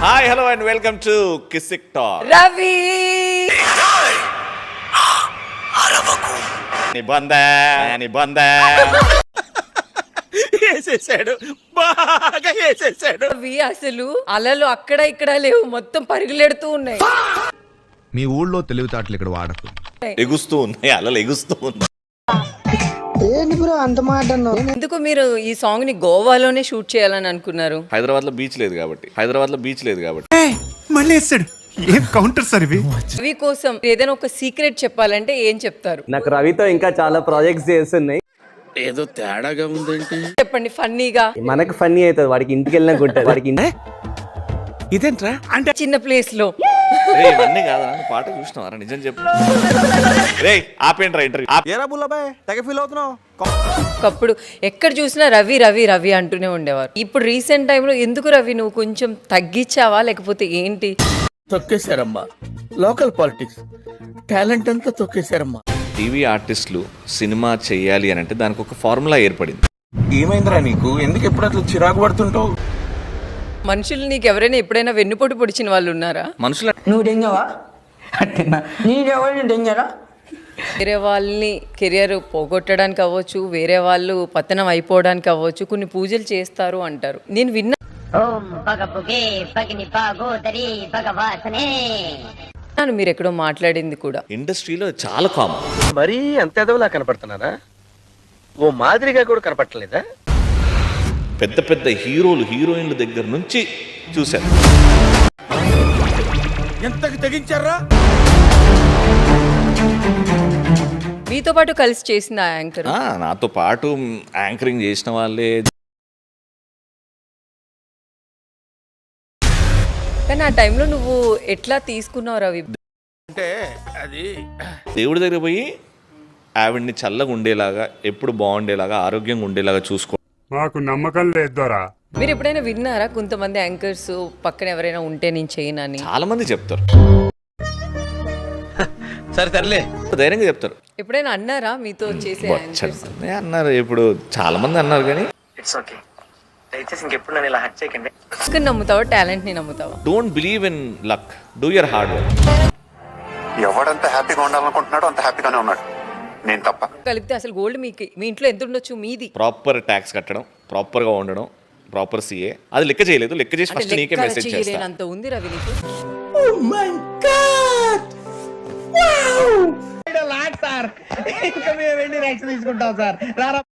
Hi hello and welcome to Kissik talk. Ravi నిబంధ వేసేసాడు, బాగా వేసేసాడు. రవి అసలు అలలు అక్కడ ఇక్కడ లేవు, మొత్తం పరుగులెడుతూ ఉన్నాయి. మీ ఊళ్ళో తెలివితేటలు ఇక్కడ వాడకు. ఎగుస్తూ ఉన్నాయి, అలలు ఎగుస్తూ ఉన్నాయి. ఎందుకు మీరు ఈ సాంగ్ ని గోవాలోనే షూట్ చేయాలని అనుకున్నారు? హైదరాబాద్ లో బీచ్ లేదు కాబట్టి. మళ్ళీ వేస్తాడు. ఏం కౌంటర్ సార్ ఇవి? రవి కోసం ఏదైనా ఒక సీక్రెట్ చెప్పాలంటే ఏం చెప్తారు? నాకు రవితో ఇంకా చాలా ప్రాజెక్ట్స్ చేస్తున్నాయి. ఏదో తేడాగా ఉందేంటి? చెప్పండి ఫన్నీగా. మనకు ఫన్నీ అవుతుంది, వాడికి ఇంటికి వెళ్ళినాక ఉంటుంది. వాడికి ఇదేంట్రా అంటే చిన్న ప్లేస్ లో రే ఇవన్నీ కాదా, పాట చూసినావారా? నిజం చెప్పు రే. ఆపేంట్రా ఇంటర్వ్యూ. ఏరా బుల్లబాయ్, తెగ ఫీల్ అవుతున్నావు? ఒకప్పుడు ఎక్కడ చూసినా రవి రవి రవి అంటూనే ఉండేవారు. ఇప్పుడు రీసెంట్ టైంలో ఎందుకు రవి నువ్వు కొంచెం తగ్గించావా లేకపోతే ఏంటి? తొక్కేశారమ్మా, లోకల్ పాలిటిక్స్ టాలెంట్ అంతా తొక్కేశారమ్మా. టీవీ ఆర్టిస్టులు సినిమా చేయాలి అని అంటే దానికి ఒక ఫార్ములా ఏర్పడింది. ఏమైందిరా నీకు? ఎందుకు ఎప్పుడు అట్లా చిరాకు పడుతుంటావు? మనుషులు నీకు ఎవరైనా ఎప్పుడైనా వెన్నుపోటు పొడిచిన వాళ్ళు ఉన్నారా? మనుషులు నువ్వు డెంగవా? నీరెవరిని డెంగరా? వేరే వాళ్ళని కెరియర్ పోగొట్టడానికి అవ్వచ్చు, వేరే వాళ్ళు పతనం అయిపోవడానికి అవ్వచ్చు, కొన్ని పూజలు చేస్తారు అంటారు. నేను విన్నాను, మీరు ఎక్కడో మాట్లాడింది కూడా. ఇండస్ట్రీలో చాలా కామన్. మరీ అంత ఎదవలా కనపడుతున్నారా? ఓ మాదిరిగా కూడా కనపడలేదా? పెద్ద పెద్ద హీరోలు హీరోయిన్ల దగ్గర నుంచి చూశాను. ఎంతకు తెగించారా? మీతో పాటు కలిసి చేసిన యాంకర్ నాతో పాటు యాంకరింగ్ చేసిన వాళ్ళే. కానీ ఆ టైంలో నువ్వు ఎట్లా తీసుకున్నావు రవి? అంటే అది దేవుడి దగ్గర పోయి ఆవిడ్ని చల్లగా ఉండేలాగా, ఎప్పుడు బాగుండేలాగా, ఆరోగ్యంగా ఉండేలాగా చూసుకో. మాకు నమ్మకం లేదోరా. మీరు ఎప్పుడైనా విన్నారా కొంతమంది యాంకర్స్ పక్కన ఎవరైనా ఉంటే నేను చేయనని? చాలా మంది చెప్తారు, సరే తరలే, ధైర్యంగా చెప్తారు. ఎప్పుడైనా అన్నారా మీతో చేసే యాంకర్స్? అన్నారు, ఇప్పుడు చాలా మంది అన్నారు. కానీ ఇట్స్ ఓకే, దయచేసి ఇంకెప్పుడు నన్ను ఇలా హట్ చేయకండి. నమ్ముతావా, టాలెంట్ ని నమ్ముతావా? Don't believe in luck, do your hard work. ఎవడంత హ్యాపీగా ఉండాలనుకుంటున్నాడో అంత హ్యాపీగానే ఉన్నాడు, నేను తప్ప. కలిపితే అసలు గోల్డ్ మీ ఇంట్లో ఎంత ఉండొచ్చు? మీది ప్రాపర్ ట్యాక్స్ కట్టడం, ప్రాపర్ గా ఉండడం, ప్రాపర్ సీఏ. అది లెక్క చేయలేదు, లెక్క చేసి ఫస్ట్ నీకే మెసేజ్ చేస్తా. అంత ఉంది రవి నీకు. ఇంకా మేము వెళ్ళి రియాక్షన్ తీసుకుంటాం సార్.